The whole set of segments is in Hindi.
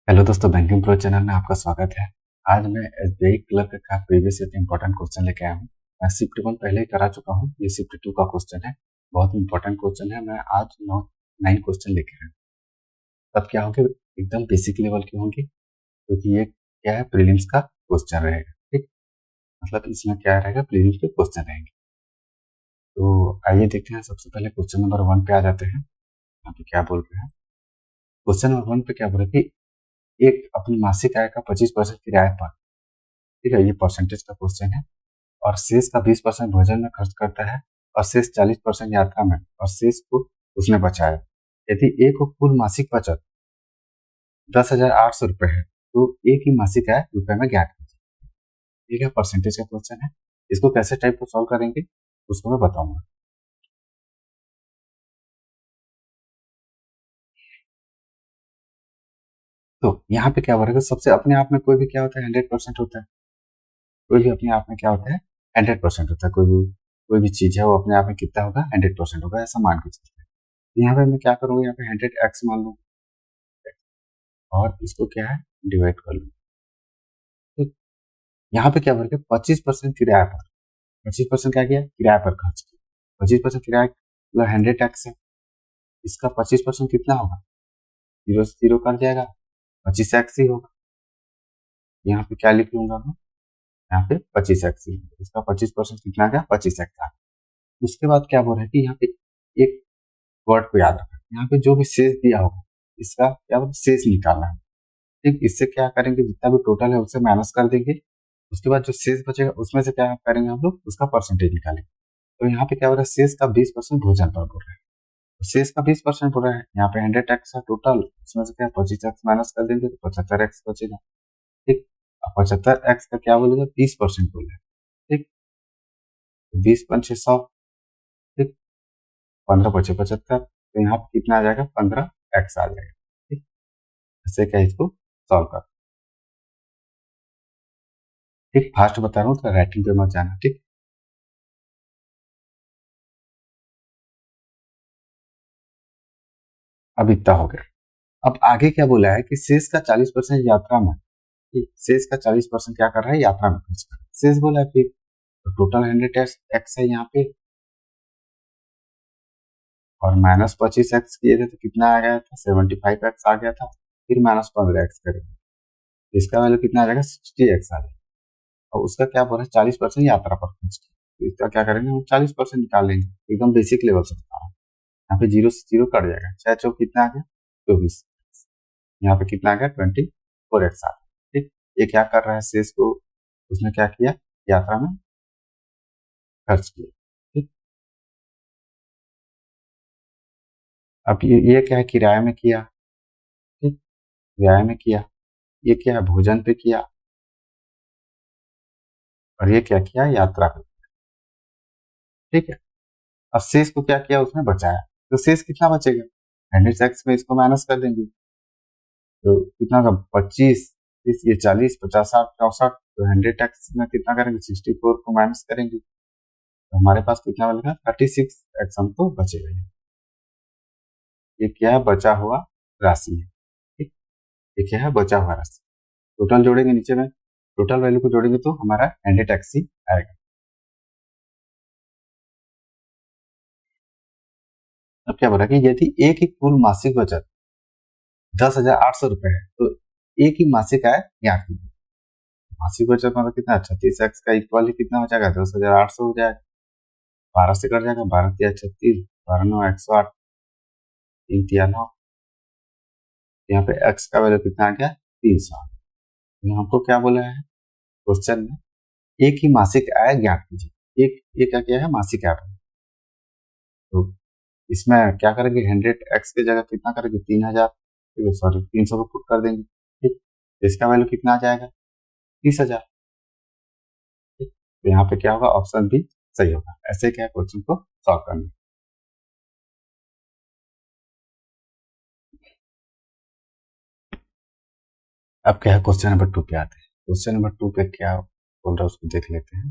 हेलो दोस्तों, बैंकिंग प्रो चैनल में आपका स्वागत है। आज मैं एसबीआई क्लर्क का प्रीवियस ईयर इंपॉर्टेंट क्वेश्चन लेके आया हूँ। मैं शिफ्ट 1 पहले ही करा चुका हूँ। ये शिफ्ट 2 का क्वेश्चन है। बहुत ही इंपॉर्टेंट क्वेश्चन है। मैं आज 9 क्वेश्चन लेके आया हूँ। तब क्या होंगे, एकदम बेसिक लेवल के होंगे, क्योंकि ये क्या है, प्रीलिम्स का क्वेश्चन रहेगा। ठीक, मतलब इसमें क्या रहेगा, प्रीलिम्स के क्वेश्चन रहेंगे। तो आइए देखते हैं। सबसे पहले क्वेश्चन नंबर 1 पे आ जाते हैं। यहाँ पे क्या बोल रहे हैं, क्वेश्चन नंबर 1 पे क्या बोल रहे हैं कि एक अपनी मासिक आय का 25% किराए पर, ठीक है, ये परसेंटेज का क्वेश्चन है, और शेष का 20% भोजन में खर्च करता है और शेष 40% यात्रा में, और शेष को उसने बचाया। यदि ए को कुल मासिक बचत 10,800 रुपये है, तो ए की मासिक आय रुपए में ज्ञात कीजिए। ठीक है, परसेंटेज का क्वेश्चन है। इसको कैसे टाइप को सॉल्व करेंगे उसको मैं बताऊंगा। तो यहाँ पे क्या हो रहा है, सबसे अपने आप में कोई भी क्या होता है, 100% होता है। कोई भी अपने आप में क्या होता है, 100% होता है। कोई भी चीज है वो अपने आप में कितना होगा, 100% होगा, ऐसा मान के चलते हैं। यहाँ पे मैं क्या करूंगा, यहाँ पे 100x मान लूँ और इसको क्या है, डिवाइड कर लूँ। ठीक, यहाँ पे क्या बोल रहे, 25% किराया पर, 25% क्या किया, किराया पर खर्च किया। 25% किराया मतलब 100x है, इसका 25% कितना होगा, 0 से 0 कट जाएगा, 25x ही होगा। यहाँ पे क्या लिख लूंगा मैं, यहाँ पे 25x ही, इसका 25% कितना आ गया, 25x आ गया। उसके बाद क्या बोल रहे हैं कि यहाँ पे एक वर्ड को याद रखना, यहाँ पे जो भी शेष दिया होगा इसका क्या बोल, शेष निकालना है। ठीक, इससे क्या करेंगे, जितना भी टोटल है उससे माइनस कर देंगे। उसके बाद जो शेष बचेगा उसमें से क्या करेंगे, हम लोग उसका परसेंटेज निकालेंगे। तो यहाँ पे क्या हो रहा है, शेष का 20% भोजन पर बोल रहा है, तो शेष का 20% बोल रहा है। यहाँ पे 100x है टोटल, उसमें से क्या 25x माइनस कर देंगे तो 75x बचेगा। ठीक, अब 75x का क्या बोलेगा, 20% बोला है। ठीक, 20 × 100, ठीक, 15 × 75, तो यहाँ पे कितना आ जाएगा, 15x आ जाएगा। ठीक, ऐसे क्या इसको सॉल्व कर। ठीक, फास्ट बता रहा हूँ तो राइटिंग पे मत जाना। ठीक, अब इतना हो गया। अब आगे क्या बोला है कि शेष का 40% यात्रा में, ठीक, शेष का 40% क्या कर रहा है, यात्रा में खर्च कर रहा है। शेष बोला है फिर, तो टोटल 100x है यहाँ पे, और -25x किए थे तो कितना आ गया था, 75x आ गया था। फिर -15x करेंगे, इसका वैल्यू कितना आ जाएगा, 60x आ जाएगा। और उसका क्या बोला है, 40% यात्रा पर खर्च किया, तो इसका क्या करेंगे, हम 40% निकाल लेंगे। एकदम बेसिक लेवल से बता रहा हूँ। यहाँ पे 0 से 0 कट जाएगा, 6 चौक कितना आ गया, 24। यहाँ पे कितना आ गया, 24x आ गया। ठीक, ये क्या कर रहा है, शेष को उसने क्या किया, यात्रा में खर्च किया। ठीक, अब ये क्या है, किराए में किया। ठीक, किराए में किया। ये क्या है, भोजन पे किया। और ये क्या किया, यात्रा पे। ठीक है, अब शेष को क्या किया, उसने बचाया। तो शेष कितना बचेगा, 100x में इसको माइनस कर देंगे, तो कितना का, 25, ये 40, 50, 60, 64, तो 100x में कितना करेंगे, 64 को माइनस करेंगे, तो हमारे पास कितना बचेगा, 36x हमको बचेगा। ये क्या है, बचा हुआ राशि है। ठीक, ये क्या है, बचा हुआ राशि। टोटल जोड़ेंगे नीचे में, टोटल वैल्यू को जोड़ेंगे तो हमारा 100x ही आएगा। अब क्या बोला कि यदि एक ही कुल मासिक बचत 10,800 रुपए है, तो एक ही मासिक आय ज्ञात कीजिए। मासिक बचत मतलब कितना, 36x का इक्वल ही कितना हो जाएगा, 10,800 हो जाएगा। 12 से कट जाएगा, 12 तिया 36, 12 9 108, 3 तिया 9। यहाँ पे x का वैल्यू कितना आ गया, 300। हमको क्या बोला है क्वेश्चन में, एक ही मासिक आय ज्ञात कीजिए। एक का क्या है, मासिक आय। तो इसमें क्या करेंगे, 100x की जगह कितना करेंगे, 3,000, सॉरी 300 को पुट कर देंगे। ठीक, तो इसका वैल्यू कितना आ जाएगा, 30,000। ठीक, तो यहाँ पे क्या होगा, ऑप्शन बी सही होगा। ऐसे क्या क्वेश्चन को सॉल्व करना। अब क्या है, क्वेश्चन नंबर 2 पे आते हैं। क्वेश्चन नंबर 2 पे क्या बोल रहा है उसको देख लेते हैं।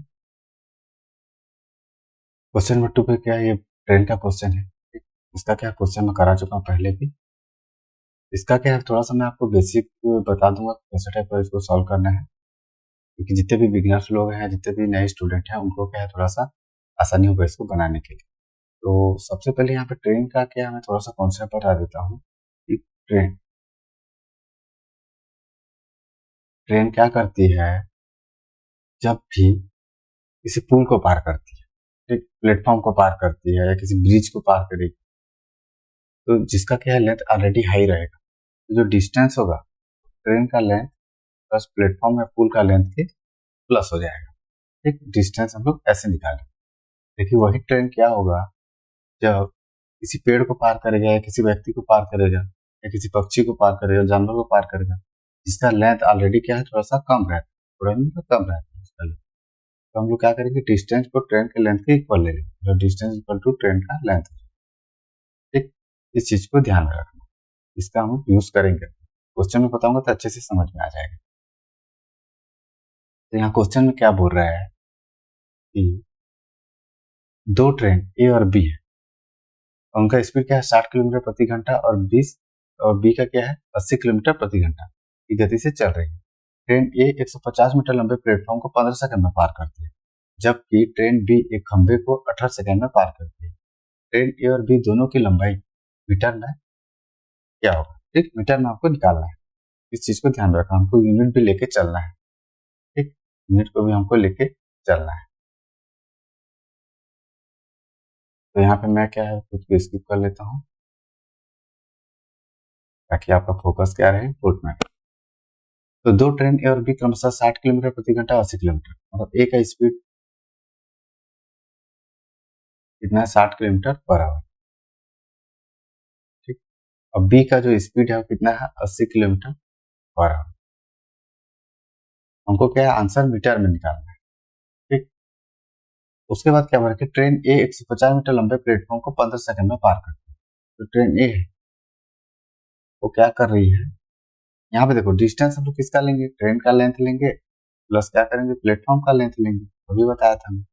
क्वेश्चन नंबर 2 पे क्या है, ये ट्रेन का क्वेश्चन है। ठीक, इसका क्या क्वेश्चन मैं करा चुका हूँ पहले भी। इसका क्या है, थोड़ा सा मैं आपको बेसिक बता दूंगा कैसे टाइप का इसको सॉल्व करना है, क्योंकि जितने भी बिगिनर्स लोग हैं, जितने भी नए स्टूडेंट हैं, उनको क्या है थोड़ा सा आसानी होगा इसको बनाने के लिए। तो सबसे पहले यहाँ पे ट्रेन का क्या है, मैं थोड़ा सा कॉन्सेप्ट बता देता हूँ कि ट्रेन ट्रेन क्या करती है, जब भी किसी पुल को पार करती है, ठीक, प्लेटफॉर्म को पार करती है या किसी ब्रिज को पार करेगी, तो जिसका क्या है लेंथ ऑलरेडी हाई रहेगा, तो जो डिस्टेंस होगा ट्रेन का लेंथ प्लस प्लेटफॉर्म या पुल का लेंथ के प्लस हो जाएगा। ठीक, डिस्टेंस हम लोग ऐसे निकालें। देखिए वही ट्रेन क्या होगा, जब किसी पेड़ को पार करेगा या किसी व्यक्ति को पार करेगा या किसी पक्षी को पार करेगा, जानवर को पार करेगा, जिसका लेंथ ऑलरेडी क्या है थोड़ा सा कम रहता है, थोड़ा नहीं तो कम रहता है उसका लेंथ, तो हम लोग क्या करेंगे, डिस्टेंस को ट्रेन के लेंथ के इक्वल ले लेंगे, तो डिस्टेंस इक्वल टू ट्रेन का लेंथ। ठीक, इस चीज को ध्यान में रखना, इसका हम यूज करेंगे, क्वेश्चन में बताऊंगा तो अच्छे से समझ में आ जाएगा। तो यहाँ क्वेश्चन में क्या बोल रहा है कि दो ट्रेन ए और बी है, उनका स्पीड क्या है 60 किलोमीटर प्रति घंटा और बी का क्या है 80 किलोमीटर प्रति घंटा की गति से चल रही है। ट्रेन ए 150 मीटर लंबे प्लेटफॉर्म को 15 सेकंड में पार करती है, जबकि ट्रेन बी एक खंभे को 18 सेकंड में पार करती है। ट्रेन ए और बी दोनों की लंबाई मीटर में क्या होगा, ठीक, मीटर में आपको निकालना है। इस चीज को ध्यान रखना, हमको यूनिट भी लेके चलना है, ठीक, यूनिट को भी हमको लेके चलना है। तो यहाँ पे मैं क्या है खुद को स्किप कर लेता हूँ ताकि आपका फोकस क्या रहे फुट में। तो दो ट्रेन ए और बी क्रमशः 60 किलोमीटर प्रति घंटा 80 किलोमीटर, मतलब ए का स्पीड कितना है 60 किलोमीटर पर आवर, ठीक, और बी का जो स्पीड है वो कितना है 80 किलोमीटर पर आवर। हमको क्या है आंसर मीटर में निकालना है, ठीक। उसके बाद क्या बोला कि ट्रेन ए 150 मीटर लंबे प्लेटफॉर्म को 15 सेकंड में पार करती है। तो ट्रेन ए है वो क्या कर रही है, यहाँ पे देखो डिस्टेंस हम लोग किसका लेंगे, ट्रेन का लेंथ लेंगे प्लस क्या करेंगे प्लेटफॉर्म का लेंथ लेंगे, अभी बताया था हमने।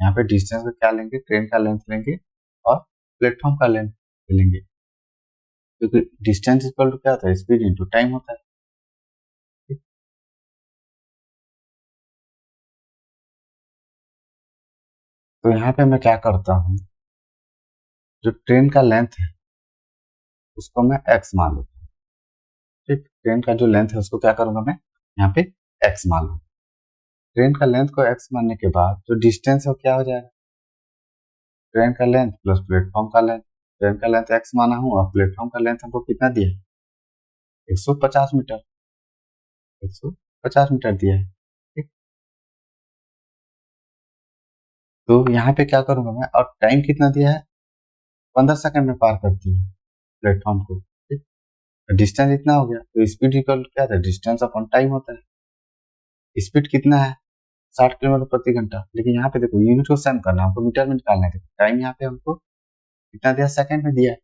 यहाँ पे डिस्टेंस का क्या लेंगे, ट्रेन का लेंथ लेंगे और प्लेटफॉर्म का लेंथ लेंगे, क्योंकि डिस्टेंस इक्वल टू क्या होता है स्पीड इंटू टाइम होता है, ठीक? तो यहाँ पे मैं क्या करता हूँ, जो ट्रेन का लेंथ है उसको मैं एक्स मान लेता हूँ, ठीक, ट्रेन का जो लेंथ है उसको क्या करूंगा मैं यहाँ पे एक्स मान लूंगा। ट्रेन का लेंथ को एक्स मानने के बाद जो डिस्टेंस है वो क्या हो जाएगा, ट्रेन का लेंथ प्लस प्लेटफॉर्म का लेंथ। ट्रेन का लेंथ एक्स माना हूँ और प्लेटफॉर्म का लेंथ हमको कितना दिया है 150 मीटर, 150 मीटर दिया है, ठीक। तो यहाँ पे क्या करूंगा मैं, और टाइम कितना दिया है 15 सेकंड में पार करती है प्लेटफॉर्म को, ठीक। डिस्टेंस इतना हो गया, तो स्पीड इक्वल क्या था डिस्टेंस अपॉन टाइम होता है। स्पीड कितना है 60 किलोमीटर प्रति घंटा, लेकिन यहाँ पे देखो यूनिट को सेम करना, हमको मीटर में निकालना है। टाइम यहाँ पे हमको कितना दिया सेकंड में दिया है,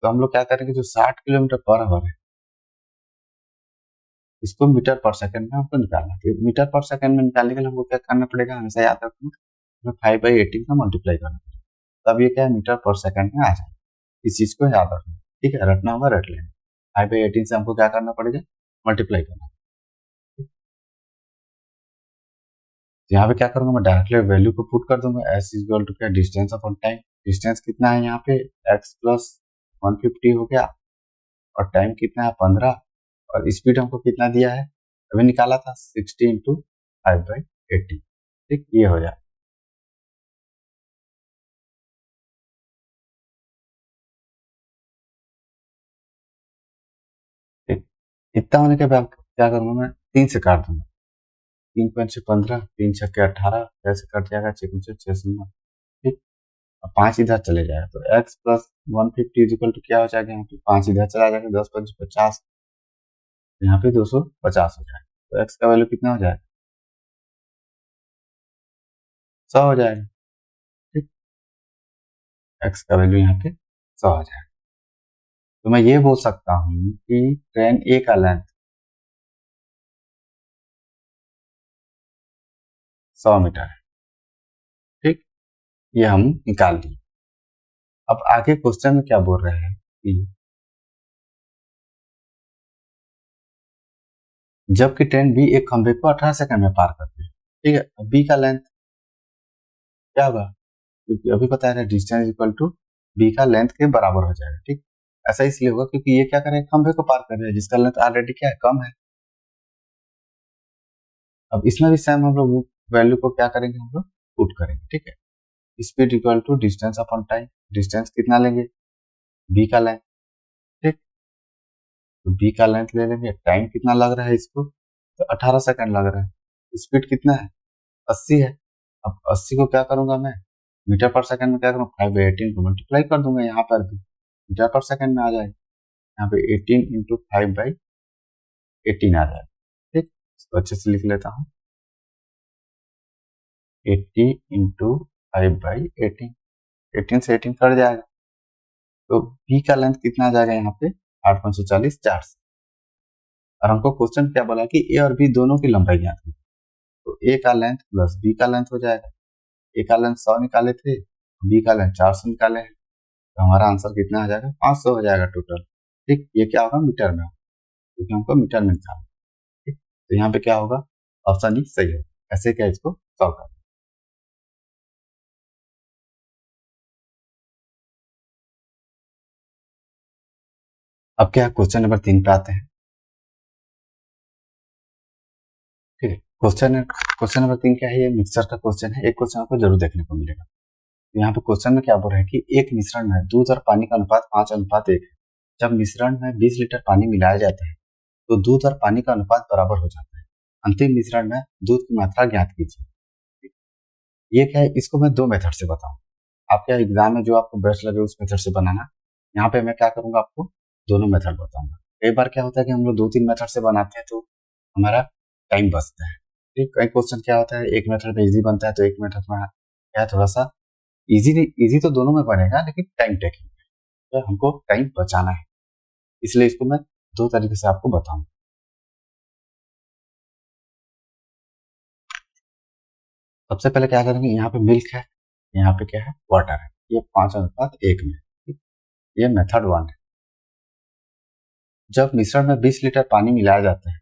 तो हम लोग क्या करेंगे जो 60 किलोमीटर पर आवर है इसको मीटर पर सेकंड में हमको निकालना है। तो मीटर पर सेकंड में निकालने के लिए हमको क्या करना पड़ेगा, हमेशा याद रखना, हमें 5/18 का मल्टीप्लाई करना पड़ेगा, तब ये क्या है मीटर पर सेकंड में आ जाए। इस चीज को याद रखना, ठीक है, रटना होगा रट लेना। 5/18 से हमको क्या करना पड़ेगा मल्टीप्लाई करना। यहाँ पे क्या करूंगा मैं डायरेक्टली वैल्यू को पुट कर दूंगा, एस इक्वल टू क्या डिस्टेंस अपॉन टाइम। डिस्टेंस कितना है यहाँ पे एक्स प्लस 150 हो गया और टाइम कितना है 15 और स्पीड हमको कितना दिया है अभी निकाला था 60 इंटू 5/18, ठीक, ये हो जाए। ठीक, इतना होने के बाद क्या करूंगा मैं 3 से काट दूंगा, 3×5 = 15, 3×6 = 18, कैसे कट जाएगा 6×6 = 6 ठीक, और 5 इधर चले जाएगा, तो एक्स प्लस 150 इजिकल टू क्या हो जाएगा, यहाँ पे 5 इधर चला जाएगा, 10×5 = 50, यहाँ पे 250 हो जाएगा, तो एक्स का वैल्यू कितना हो जाएगा 100 हो जाएगा, ठीक, एक्स का वैल्यू यहाँ पे 100 हो जाएगा। तो मैं ये बोल सकता हूँ कि ट्रेन ए का लेंथ 100 मीटर है, ठीक, ये हम निकाल लिए। अब आगे क्वेश्चन में क्या बोल रहे हैं कि जबकि ट्रेन बी एक खंभे को 18 सेकंड में पार करती है। ठीक है, अब बी का लेंथ क्या होगा, क्योंकि अभी पता है डिस्टेंस इक्वल टू बी का लेंथ के बराबर हो जाएगा। ठीक, ऐसा इसलिए होगा क्योंकि ये क्या करें, खंभे को पार कर रहे हैं जिसका लेंथ ऑलरेडी क्या है, कम है। अब इसमें भी सेम हम लोग वैल्यू को क्या करेंगे, हम लोग पुट करेंगे। ठीक है, speed equal to distance upon time. Distance कितना लेंगे, बी का लेंथ। ठीक, तो बी का लेंथ ले लेंगे, टाइम कितना लग रहा है इसको, तो 18 सेकंड लग रहा है। स्पीड कितना है, 80 है। अब 80 को क्या करूंगा मैं, मीटर पर सेकंड में क्या करूँ, 5/18 को मल्टीप्लाई कर दूंगा, यहाँ पर भी मीटर पर सेकंड में आ जाएगा। यहाँ पे 18 इंटू 5/18 आ जाएगा। ठीक, इसको अच्छे से लिख लेता हूँ, 80 इंटू 5/18, 18 से 18 कट जाएगा। तो बी का लेंथ कितना आ जाएगा यहाँ पे, 8/45, 4 से। और हमको क्वेश्चन क्या बोला कि ए और बी दोनों की लंबाई ज्ञात की, तो ए का लेंथ प्लस बी का लेंथ हो जाएगा। ए का लेंथ 100 निकाले थे, बी का लेंथ 400 निकाले हैं, तो हमारा आंसर कितना आ जाएगा, 500 हो जाएगा टोटल। ठीक, ये क्या होगा, मीटर में, क्योंकि हमको मीटर में निकालना। ठीक, तो यहाँ पे क्या होगा, ऑप्शन ई सही होगा। ऐसे क्या इसको सॉल्व करना। अब क्या क्वेश्चन नंबर 3 पे आते हैं। ठीक है, क्वेश्चन नंबर 3 क्या है, ये मिक्सचर का क्वेश्चन है। एक क्वेश्चन आपको जरूर देखने को मिलेगा। तो यहाँ पे क्वेश्चन में क्या बोल रहा है कि एक मिश्रण में दूध और पानी का अनुपात 5:1 है। जब मिश्रण में 20 लीटर पानी मिलाया जाता है तो दूध और पानी का अनुपात बराबर हो जाता है। अंतिम मिश्रण में दूध की मात्रा ज्ञात कीजिए। ये क्या है, इसको मैं दो मेथड से बताऊं। आपका एग्जाम में जो आपको बेस्ट लगे उस मेथड से बनाना। यहाँ पे मैं क्या करूंगा, आपको दोनों मेथड बताऊंगा। कई बार क्या होता है कि हम लोग 2-3 मेथड से बनाते हैं तो हमारा टाइम बचता है। ठीक, कई क्वेश्चन क्या होता है, एक मेथड में इजी बनता है तो एक मेथड में क्या है, थोड़ा सा इजी नहीं, इजी तो दोनों में बनेगा लेकिन टाइम टेकिंग है, तो हमको टाइम बचाना है, इसलिए इसको मैं दो तरीके से आपको बताऊंगा। सबसे पहले क्या करेंगे, यहाँ पे मिल्क है, यहाँ पे क्या है, वाटर है, ये 5:1 में। ठीक? ये मेथड 1 है। जब मिश्रण में 20 लीटर पानी मिलाया जाता है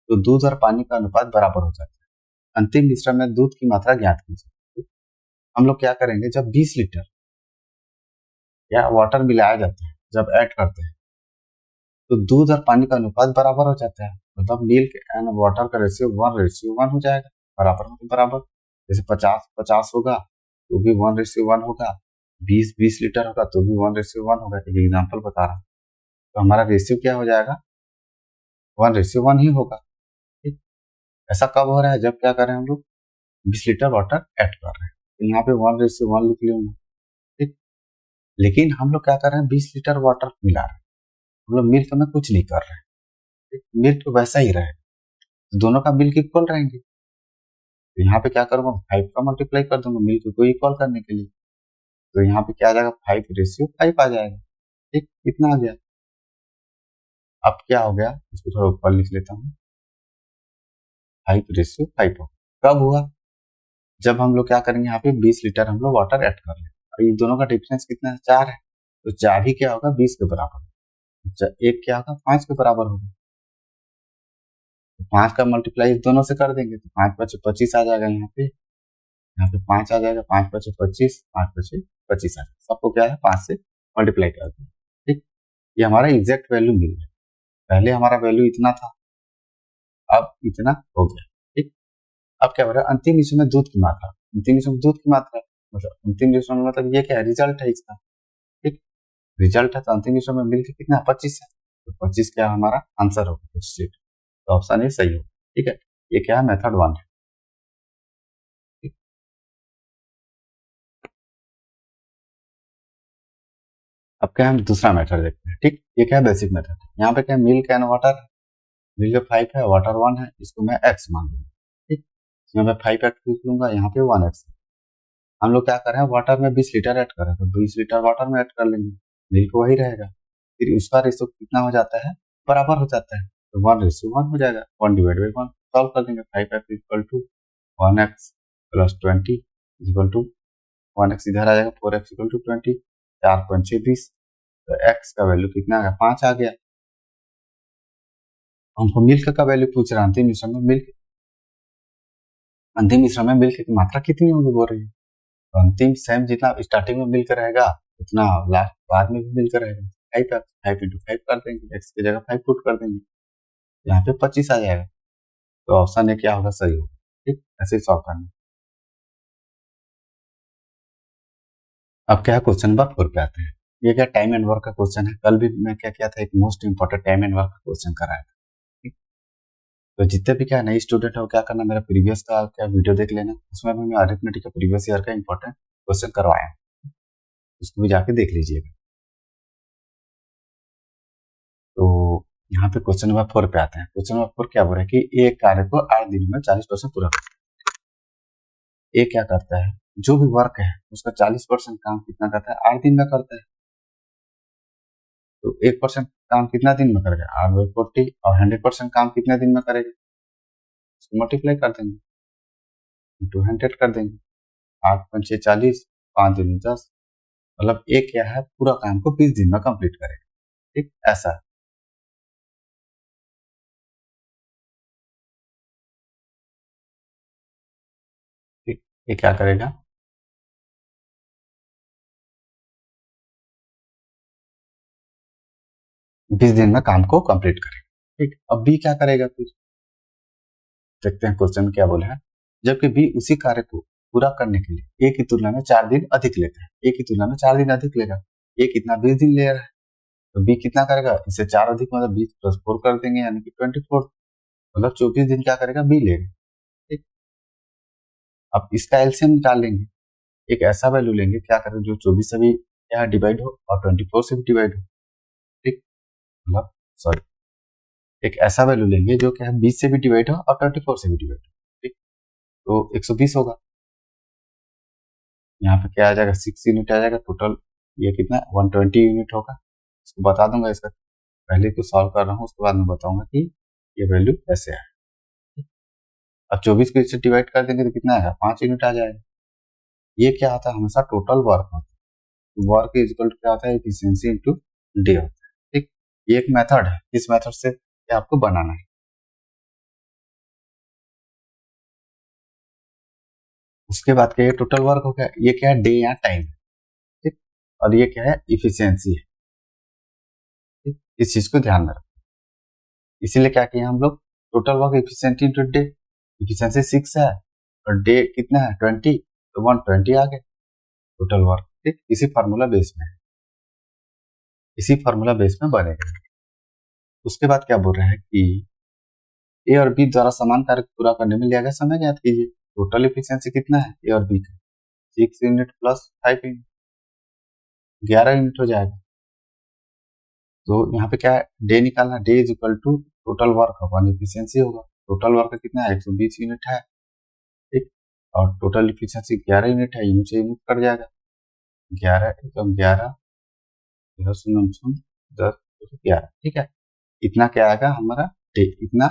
तो दूध और पानी का अनुपात बराबर हो जाता है। अंतिम मिश्रण में दूध की मात्रा ज्ञात कीजिए। हम लोग क्या करेंगे, जब 20 लीटर या वाटर मिलाया जाता है, जब ऐड करते हैं तो दूध और पानी का अनुपात बराबर हो जाता है। मतलब मिल्क एंड वाटर का रेशियो 1:1 हो जाएगा, बराबर हो बराबर। जैसे 50-50 होगा तो भी 1:1 होगा, 20-20 लीटर होगा तो भी 1:1 होगा। एक एग्जाम्पल बता रहा हूँ, तो हमारा रेशियो क्या हो जाएगा, 1:1 ही होगा। ठीक, ऐसा कब हो रहा है, जब क्या कर रहे हैं हम लोग 20 लीटर वाटर ऐड कर रहे हैं, तो यहाँ पे 1:1 लिख लूंगा। ठीक, लेकिन हम लोग क्या कर रहे हैं, 20 लीटर वाटर मिला रहे हैं, हम लोग मिल्क में कुछ नहीं कर रहे हैं। ठीक, मिल्क तो वैसा ही रहेगा, तो दोनों का मिल्क इक्वल रहेंगे। तो यहाँ पे क्या करूंगा, 5 का मल्टीप्लाई कर दूंगा मिल्क को इक्वल करने के लिए, तो यहाँ पे क्या आ जाएगा, 5:5 आ जाएगा। ठीक, कितना आ गया, अब क्या हो गया, इसको थोड़ा ऊपर लिख लेता हूँ, 5:5 हो। कब हुआ, जब हम लोग क्या करेंगे, यहाँ पे 20 लीटर हम लोग वाटर ऐड कर लें, और ये दोनों का डिफरेंस कितना है, 4 है, तो 4 ही क्या होगा, 20 के बराबर। एक क्या होगा, 5 के बराबर होगा, तो 5 का मल्टीप्लाई दोनों से कर देंगे तो 5×5 = 25 आ जाएगा। यहाँ पे 5 आ जाएगा, 5×5 = 25, 5×5 = 25 आ जाएगा। सबको क्या है, 5 से मल्टीप्लाई कर देंगे। ठीक, ये हमारा एग्जैक्ट वैल्यू मिल गया। पहले हमारा वैल्यू इतना था, अब इतना हो गया। ठीक, अब क्या हो रहा है, अंतिम विषय में दूध की मात्रा, अंतिम विषय में दूध की मात्रा, मतलब अंतिम विषय में, मतलब ये क्या है, रिजल्ट है इसका। ठीक, रिजल्ट है तो अंतिम विषय में मिल के कितना, 25 है, तो 25 क्या हमारा आंसर होगा, 25। तो ऑप्शन ये सही होगा। ठीक है, ये क्या है, मेथड 1 है। ठीक? अब क्या है, हम दूसरा मेथड देखते हैं। ठीक, ये क्या है, बेसिक मेथड। यहाँ पे क्या है, मिल्क एंड वाटर, मिल्क 5 है, वाटर 1 है, इसको मैं x मान लूंगा। ठीक, यहाँ पे 5x लिख लूंगा, यहाँ पे 1x। हम लोग क्या कर रहे हैं, वाटर में 20 लीटर ऐड कर रहे हैं, तो 20 लीटर वाटर में ऐड कर लेंगे, मिल्क वही रहेगा, फिर उसका रेशियो कितना हो जाता है, बराबर हो जाता है, तो 1:1 हो जाएगा, 1/1 सॉल्व कर देंगे। 5x equal to 1x plus 20 equal to 1x इधर आ जाएगा, 4x इक्वल टू 20, 4×5 = 20, तो x का वैल्यू कितना आ गया, 5 आ गया। हमको मिल्क का वैल्यू पूछ रहा है, अंतिम मिश्रण में मिल्क की मात्रा कितनी होगी बोल रही है। तो अंतिम सेम जितना स्टार्टिंग में मिल्क रहेगा उतना लास्ट बाद में भी मिल्क रहेगा। 5 कर देंगे, एक्स की जगह 5 पुट कर देंगे, यहाँ पे 25 आ जाएगा। तो ऑप्शन ए क्या होगा, सही होगा। ठीक, ऐसे ही सॉल्व करना। अब क्या है, क्वेश्चन नंबर 4 पे आते हैं। ये क्या टाइम एंड वर्क का क्वेश्चन है। कल भी मैं क्या किया था, एक most important time and work का क्वेश्चन कराया था। ठीक, तो जितने भी क्या नए स्टूडेंट है वो क्या करना, मेरा प्रीवियस का क्या वीडियो देख लेना, उसमें भी मैं अरिथमेटिक का प्रीवियस ईयर का इंपॉर्टेंट क्वेश्चन करवाया, उसको भी जाके देख लीजिएगा। तो यहाँ पे क्वेश्चन नंबर 4 पे आते हैं। क्वेश्चन नंबर 4 क्या बोल रहा है कि एक कार्य को 8 दिन में 40% पूरा करता है। ये क्या करता है, जो भी वर्क है उसका 40% काम कितना करता है, 8 दिन में करता है। तो 1% काम कितना दिन में करेगा, 8/40, और 100% काम कितने दिन में करेगा, उसको मल्टीप्लाई कर देंगे, इंटू 100 कर देंगे। 8×6 40, 5 दूनी 10, मतलब एक क्या है, पूरा काम को 20 दिन में कंप्लीट करेगा। ठीक, ऐसा है। ठीक, ये क्या करेगा, 20 दिन में काम को कंप्लीट करेगा। ठीक, अब बी क्या करेगा फिर, देखते हैं क्वेश्चन में क्या बोला है। जबकि बी उसी कार्य को पूरा करने के लिए ए की तुलना में 4 दिन अधिक लेता है, ए की तुलना में 4 दिन अधिक लेगा, ए कितना 20 दिन ले रहा है, तो बी कितना करेगा, इससे 4 अधिक मतलब 20+4 कर देंगे, यानी कि 24, मतलब 24 दिन क्या करेगा, बी लेगा। ठीक, अब इसका एलसीएम निकाल लेंगे, एक ऐसा वैल्यू लेंगे क्या करें जो 24 से भी क्या डिवाइड हो और 24 से भी डिवाइड हो। ठीक, मतलब सॉरी, एक ऐसा वैल्यू लेंगे जो क्या है 20 से भी डिवाइड हो और 24 से भी डिवाइड हो। ठीक, तो 120 होगा। यहाँ पे क्या आ जाएगा, 6 यूनिट आ जाएगा टोटल, ये कितना 120 यूनिट होगा। इसको बता दूंगा, इसका पहले तो सॉल्व कर रहा हूँ, उसके बाद में बताऊंगा कि ये वैल्यू कैसे है। अब 24 को इससे डिवाइड कर देंगे तो कितना आएगा, 5 यूनिट आ जाएगा। ये क्या आता है, हमेशा टोटल वर्क होता है। वर्क इज इक्वल टू क्या होता है, एफिशिएंसी इंटू डे होता है। ठीक, ये एक मेथड है, इस मेथड से ये आपको बनाना है। उसके बाद क्या, ये टोटल वर्क हो गया, ये क्या है, डे या टाइम। ठीक, और ये क्या है, इफिशियंसी है। ठीक, इस चीज को ध्यान में रखो, इसीलिए क्या किया हम लोग, total work efficiency into day, efficiency 6 है और डे कितना है 20, तो 120 आ गए टोटल वर्क। ठीक, इसी फार्मूला बेस में, इसी फार्मूला बेस में बनेगा। उसके बाद क्या बोल रहे हैं कि ए और बी द्वारा समान कार्य पूरा करने में लिया गया समय ज्ञात कीजिए। टोटल इफिशियंसी कितना है ए और बी का, 6 यूनिट प्लस 5 यूनिट, 11 यूनिट हो जाएगा। तो यहाँ पे क्या है, डे निकालना, day is equal to total work upon efficiency होगा। टोटल वर्क कितना है, 120 यूनिट है। ठीक, और टोटल इफिशियंसी 11 यूनिट है, यूनिट से यूनिट कट जाएगा, 11 एकदम 11, 10, 11। ठीक है, इतना क्या आएगा हमारा, डे, इतना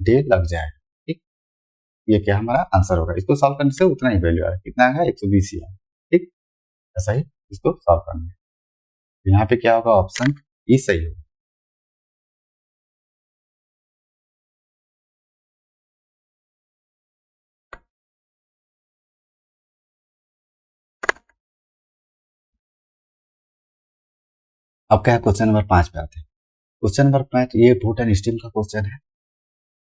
डे लग जाएगा। ठीक, ये क्या हमारा आंसर होगा। इसको सॉल्व करने से उतना ही वैल्यू आएगा, कितना आएगा, 120 ही आएगा। ठीक, ऐसा ही इसको सॉल्व करना है। तो यहाँ पे क्या होगा, ऑप्शन ई सही होगा। अब क्या है, क्वेश्चन नंबर 5 पे आते हैं। क्वेश्चन नंबर 5 ये वोट एंड स्टीम का क्वेश्चन है।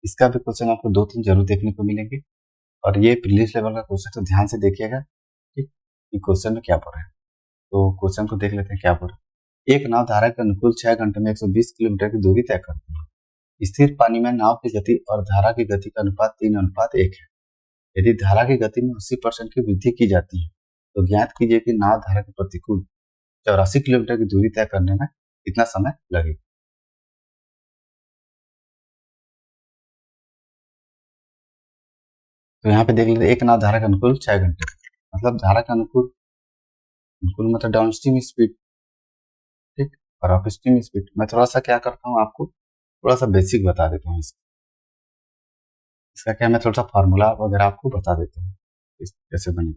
इसका भी क्वेश्चन आपको 2-3 जरूर देखने को मिलेंगे, और ये प्रीलिम्स लेवल का क्वेश्चन, तो ध्यान से देखिएगा। ठीक, ये क्वेश्चन में क्या बोल रहा है, तो क्वेश्चन को देख लेते हैं क्या बोल रहा है। एक नाव धारा के अनुकूल 6 घंटे में 120 किलोमीटर की दूरी तय करती है। स्थिर पानी में नाव की गति और धारा की गति का अनुपात 3:1 है। यदि धारा की गति में 80% की वृद्धि की जाती है तो ज्ञात कीजिए कि नाव धारा के प्रतिकूल 84 किलोमीटर की दूरी तय करने में कितना समय लगेगा। तो यहाँ पे देख लेते हैं, एक नाव धारा के अनुकूल 6 घंटे, मतलब धारा के अनुकूल, अनुकूल मतलब डाउन स्ट्रीम स्पीड। ठीक, और अप स्ट्रीम स्पीड, मैं थोड़ा सा क्या करता हूँ, आपको थोड़ा सा बेसिक बता देता हूँ इसका क्या, मैं थोड़ा सा फार्मूला वगैरह आपको बता देता हूँ कैसे बने।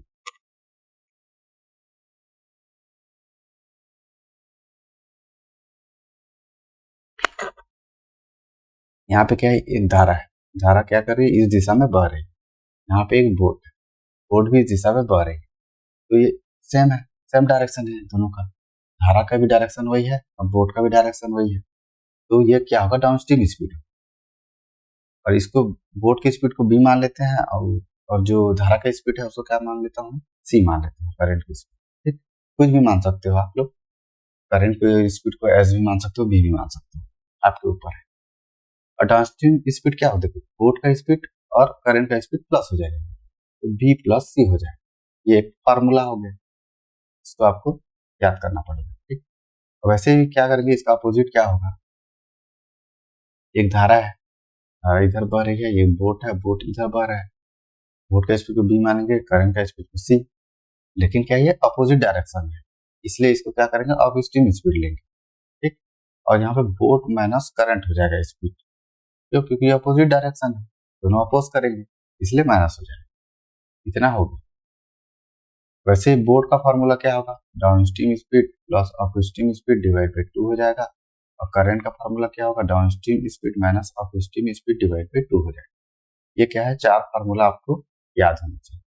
यहाँ पे क्या है, एक धारा है, धारा क्या कर रही है, इस दिशा में बह रही है। यहाँ पे एक बोट है, बोट भी इस दिशा में बह रही है। तो ये सेम है, सेम डायरेक्शन है दोनों का, धारा का भी डायरेक्शन वही है और बोट का भी डायरेक्शन वही है। तो ये क्या होगा, डाउनस्ट्रीम स्पीड। और इसको बोट की स्पीड को बी मान लेते हैं और जो धारा का स्पीड है उसको क्या मान लेता हूँ, सी मान लेता हूँ, करंट की स्पीड। ठीक, कुछ भी मान सकते हो आप लोग, करंट की स्पीड को एस भी मान सकते हो, बी भी मान सकते हो, आपके ऊपर है। और डाउनस्ट्रीम स्पीड क्या होता है, बोट का स्पीड और करंट का स्पीड प्लस हो जाएगा, तो बी प्लस सी हो जाएगा। ये एक फार्मूला हो गया, इसको आपको याद करना पड़ेगा। ठीक, वैसे भी क्या करेंगे, इसका अपोजिट क्या होगा, एक धारा है, धारा इधर बह रही है, ये बोट है, बोट इधर बह रहा है, बोट का स्पीड को बी मानेंगे, करंट का स्पीड को सी। लेकिन क्या ये अपोजिट डायरेक्शन है, इसलिए इसको क्या करेंगे, अप स्ट्रीम स्पीड लेंगे। ठीक, और यहाँ पे बोट माइनस करंट हो जाएगा स्पीड, क्यों, क्योंकि अपोजिट डायरेक्शन है, दोनों अपोज करेंगे, इसलिए माइनस हो जाएगा। इतना हो गया। वैसे बोट का फॉर्मूला क्या होगा, down stream speed plus up stream speed divide by 2 हो जाएगा। और करंट का फॉर्मूला क्या होगा, down stream speed minus up stream speed divide by 2 हो जाएगा। ये क्या है, 4 फॉर्मूला आपको याद होना चाहिए।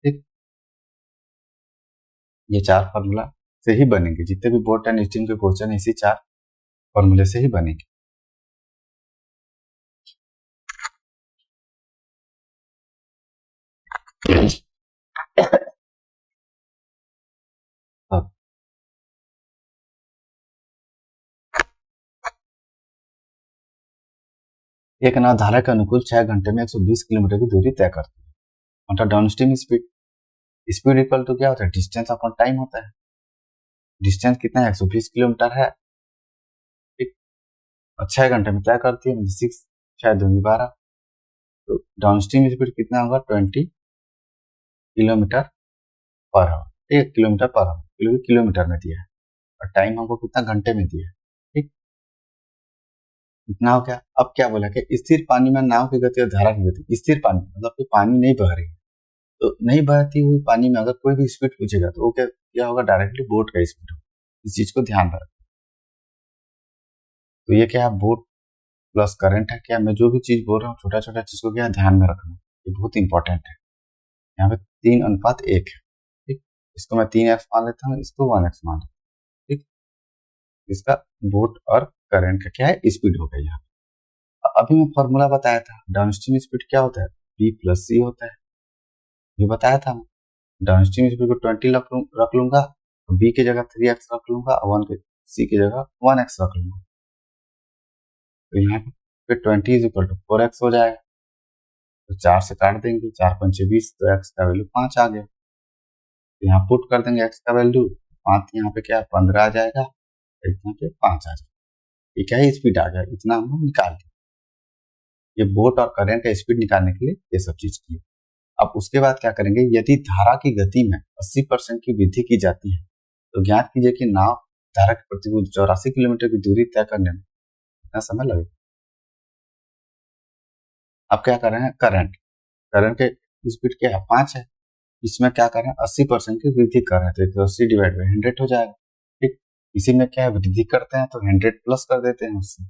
ठीक, ये 4 फॉर्मूला से ही बनेंगे, जितने भी बोट एंड स्ट्रीम के क्वेश्चन इसी 4 फॉर्मूले से ही बनेंगे। अब एक नाव धारा के अनुकूल 6 घंटे में 120 किलोमीटर की दूरी तय करती है, मतलब downstream speed. Speed equal to क्या होता है, डिस्टेंस अपॉन टाइम होता है। डिस्टेंस कितना है, 120 किलोमीटर है। ठीक, और 6 घंटे में तय करती है, मतलब 6 6 दूनी 12। तो डाउनस्ट्रीम स्पीड कितना होगा, 20 kilometre per hour. 1 kilometre per hour, क्योंकि किलोमीटर में दिया है, और टाइम हमको कितना, घंटे में दिया है। ठीक, इतना हो गया। अब क्या बोला कि स्थिर पानी में नाव की गति और धारा की गति, स्थिर पानी मतलब कि पानी नहीं बह रही है, तो नहीं बहती हुई पानी में अगर कोई भी स्पीड पूछेगा तो वो क्या होगा, डायरेक्टली बोट का स्पीड होगा। इस चीज को ध्यान में रखें। तो ये क्या है, बोट प्लस करंट है। क्या मैं जो भी चीज बोल रहा हूँ, छोटा छोटा चीज को क्या ध्यान में रखना, ये बहुत इंपॉर्टेंट है। यहाँ पे 3:1 है। ठीक, इसको मैं 3x मान लेता हूँ, इसको 1x मान लेता हूँ। ठीक, इसका बोट और करंट का क्या है, स्पीड हो गया यहाँ। अभी मैं फॉर्मूला बताया था, डाउनस्ट्रीम स्पीड क्या होता है, बी प्लस सी होता है, ये बताया था। डाउनस्ट्रीम स्पीड को 20 रख लूंगा, बी की जगह 3x रख लूंगा, और सी की जगह 1x रख लूंगा। तो यहाँ पे 20 इज इक्वल टू 4x हो जाएगा। तो 4 से काट देंगे, 4 पंचे 20, तो x का वैल्यू 5 आ गया। तो यहाँ पुट कर देंगे x का वैल्यू 5, यहाँ पे क्या है 15 आ जाएगा, यहाँ पे 5 आ जाएगा। ये क्या है, स्पीड आ गया, इतना हम लोग निकाल दिया। ये बोट और करंट का स्पीड निकालने के लिए ये सब चीज की। अब उसके बाद क्या करेंगे, यदि धारा की गति में 80% की वृद्धि की जाती है तो ज्ञात कीजिए कि नाव धारा के प्रतिकूल 84 किलोमीटर की दूरी तय करने में कितना समय लगेगा। अब क्या कर रहे हैं, करंट करंट के स्पीड क्या है, 5 है। इसमें क्या कर रहे हैं, 80% की वृद्धि कर रहे हैं, तो 80 डिवाइड बाई 100 हो जाएगा। ठीक, इसी में क्या है, वृद्धि करते हैं तो 100 प्लस कर देते हैं, उससे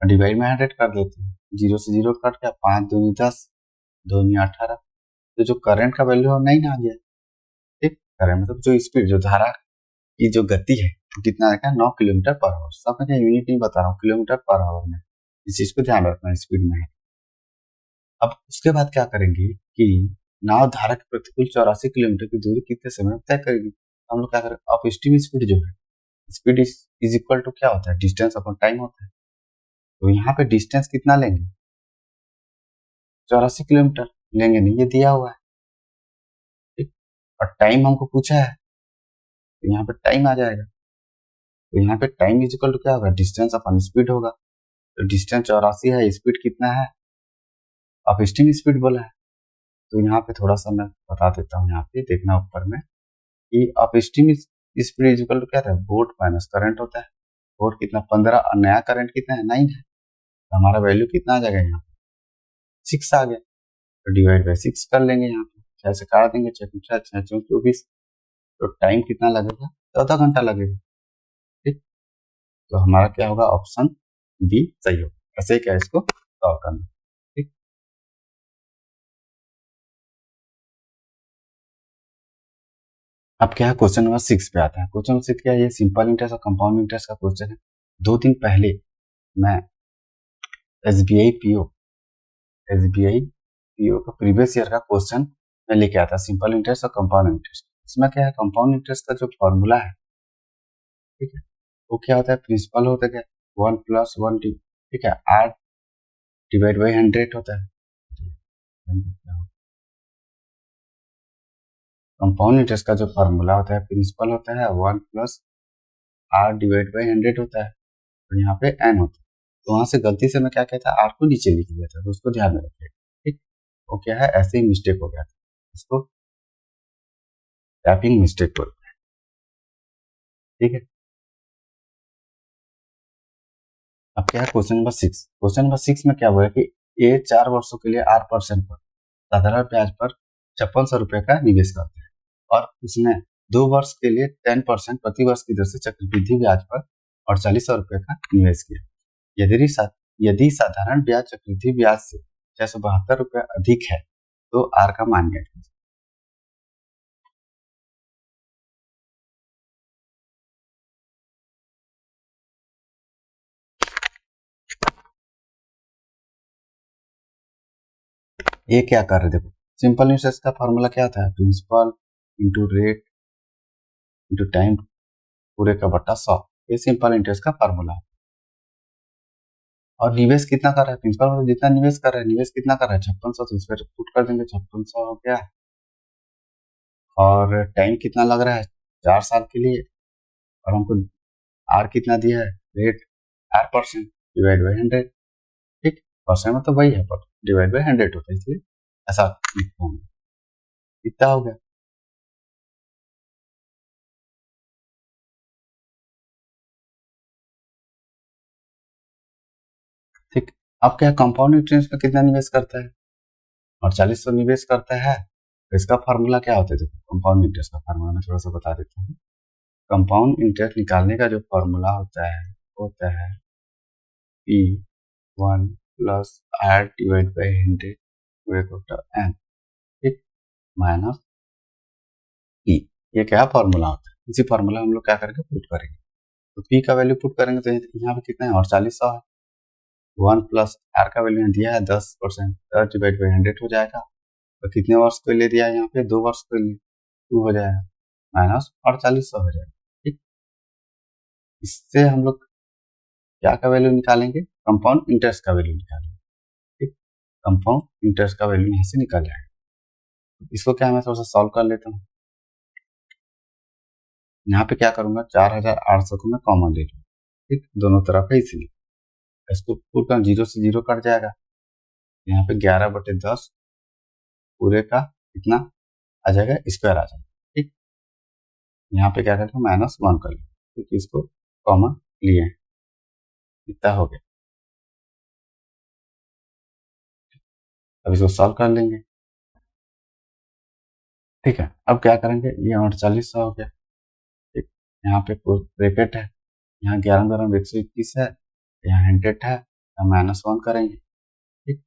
डिवाइड में 100 कर देते हैं, 0 से 0 कट गया, 5 दूनी 10, 2 18। तो जो करंट का वैल्यू है 9 आ गया। ठीक, करंट मतलब जो स्पीड, जो धारा की जो गति है तो कितना आएगा, 9 किलोमीटर पर आवर। सब मैं यूनिट नहीं बता रहा हूँ, किलोमीटर पर आवर में, इस चीज को ध्यान रखना स्पीड में है। अब उसके बाद क्या करेंगे कि नाव धारा के प्रतिकूल 84 किलोमीटर की दूरी कितने समय में तय करेगी। हम लोग क्या करेंगे, अप स्ट्रीम स्पीड जो है, स्पीड इज इक्वल टू क्या होता है, डिस्टेंस अपॉन टाइम होता है। तो यहाँ पे डिस्टेंस कितना लेंगे, 84 किलोमीटर लेंगे, नहीं ये दिया हुआ है। ठीक, और टाइम हमको पूछा है, तो यहाँ पे टाइम आ जाएगा। तो यहाँ पे टाइम इज इक्वल टू क्या होगा, डिस्टेंस अपॉन स्पीड होगा। तो डिस्टेंस 84 है, स्पीड कितना है, अप स्ट्रीम स्पीड बोला है। तो यहाँ पे थोड़ा सा मैं बता देता हूँ, यहाँ पे देखना ऊपर में कि upstream speed is equal to क्या था, बोट माइनस करंट होता है। बोट कितना 15, और नया करंट कितना है 9 है, तो हमारा वैल्यू कितना आ जाएगा, यहाँ पे 6 आ गया। तो डिवाइड बाई 6 कर लेंगे, यहाँ पे 6 से काट देंगे, 6 6 24। तो टाइम कितना लगेगा, 14 घंटा लगेगा। ठीक, तो हमारा क्या होगा, ऑप्शन बी सही होगा। ऐसे ही क्या इसको सॉल्व करना। ठीक, अब क्या है क्वेश्चन नंबर 6 पे आता है। क्वेश्चन नंबर 6 क्या है, ये सिंपल इंटरेस्ट और कंपाउंड इंटरेस्ट का क्वेश्चन है। 2 दिन पहले मैं एसबीआई पीओ का प्रीवियस ईयर का क्वेश्चन मैं लेके आया था, सिंपल इंटरेस्ट और कंपाउंड इंटरेस्ट। इसमें क्या है, कंपाउंड इंटरेस्ट का जो फॉर्मूला है, ठीक है, वो क्या होता है, प्रिंसिपल होता है क्या 1+1, ठीक है, R/100 होता है। कंपाउंड इंटरेस्ट का जो फॉर्मूला होता है, प्रिंसिपल होता है 1+R/100 होता है, और यहाँ पे n होता है। तो वहां से गलती से मैं क्या कहता है, R को नीचे लिख दिया था, तो उसको ध्यान में रखिए। ठीक, वो क्या है, ऐसे ही मिस्टेक हो गया था, इसको टैपिंग मिस्टेक हो गया। ठीक है, अब क्या है क्वेश्चन नंबर 6। क्वेश्चन नंबर 6 में क्या हुआ है कि ए 4 वर्षों के लिए 8% पर साधारण ब्याज पर 5600 रुपए का निवेश करते हैं, और उसने 2 वर्ष के लिए 10% प्रति वर्ष की दर से चक्रवृद्धि ब्याज पर 4800 रुपए का निवेश किया। यदि साधारण ब्याज चक्रवृद्धि ब्याज से 672 रुपए अधिक है तो आर का मान ज्ञात कीजिए। ये क्या कर रहे, देखो सिंपल इंटरेस्ट का फॉर्मूला क्या था, principal into rate into time पूरे का बट्टा 100। ये सिंपल इंटरेस्ट का फॉर्मूला है। और निवेश कितना कर रहा है, प्रिंसिपल मतलब जितना निवेश कर रहा है, निवेश कितना कर रहा है 5600, तो इसमें पुट कर देंगे 5600 हो गया। और टाइम कितना लग रहा है 4 साल के लिए, और हमको आर कितना दिया है, रेट R% डिवाइड बाई 100। ठीक, परसेंट में तो वही है पर डिवाइड बाई 100 होता है, इसलिए ऐसा लिखता हूँ। कितना हो गया, ठीक। अब क्या कंपाउंड इंटरेस्ट में कितना निवेश करता है, 4800 निवेश करता है। तो इसका फार्मूला क्या होता है, देखो कंपाउंड इंटरेस्ट का फार्मूला मैं थोड़ा सा बता देता हूँ। कंपाउंड इंटरेस्ट निकालने का जो फार्मूला होता है वो होता है P1+R डिवाइड बाई 100 पूरे टोटल n, ठीक, माइनस P। ये क्या फार्मूला होता है, इसी फार्मूला हम लोग क्या करके पुट करेंगे। तो P का वैल्यू पुट करेंगे तो यहाँ पे कितना है, 4800 है। 1+R का वैल्यू दिया है 10%, 10 डिवाइड बाई 100 हो जाएगा। तो कितने वर्ष के लिए दिया है यहाँ पे, 2 वर्ष के लिए, 2 हो जाएगा, माइनस 4800 हो जाएगा। ठीक, इससे हम लोग क्या का वैल्यू निकालेंगे, कंपाउंड इंटरेस्ट का वैल्यू निकालेंगे। ठीक, कंपाउंड इंटरेस्ट का वैल्यू यहाँ से निकल जाएगा। इसको क्या मैं थोड़ा सा सॉल्व कर लेता हूँ। यहाँ पे क्या करूंगा, 4800 को मैं कॉमन ले लूंगा। ठीक, दोनों तरफ है इसलिए इसको पुट कर 0 से 0 कट जाएगा। यहाँ पे 11/10 पूरे का कितना आ जाएगा, स्क्वायर आ जाएगा। ठीक, यहाँ पे क्या करते हैं, -1 कर लेंगे क्योंकि इसको कॉमन लिए हैं। कितना हो गया, अब इसको सॉल्व कर लेंगे। ठीक है, अब क्या करेंगे, ये 4800 हो गया। ठीक, यहाँ पे ब्रैकेट है, यहाँ 11×121 है, यहाँ 100 है, -1 करेंगे। ठीक,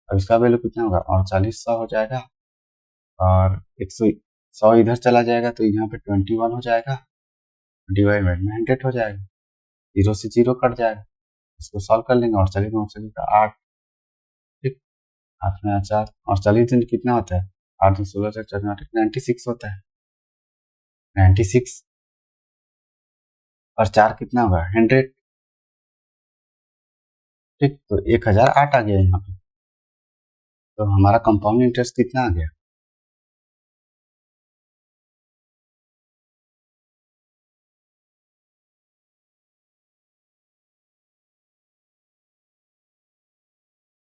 अब इसका वैल्यू कितना होगा, 4800 हो जाएगा, और 100 इधर चला जाएगा तो यहाँ पे 21 हो जाएगा, डिवाइड में 100 हो जाएगा, 0 से 0 कट जाएगा। इसको सॉल्व कर लेंगे, और 40 का 8। ठीक, 8 में 4, और 40 दिन कितना होता है, 8 दिन 16 से 96 होता है। 96 और 4 कितना होगा, 100। ठीक, तो 1008 आ गया यहाँ पे। तो हमारा कंपाउंड इंटरेस्ट कितना आ गया,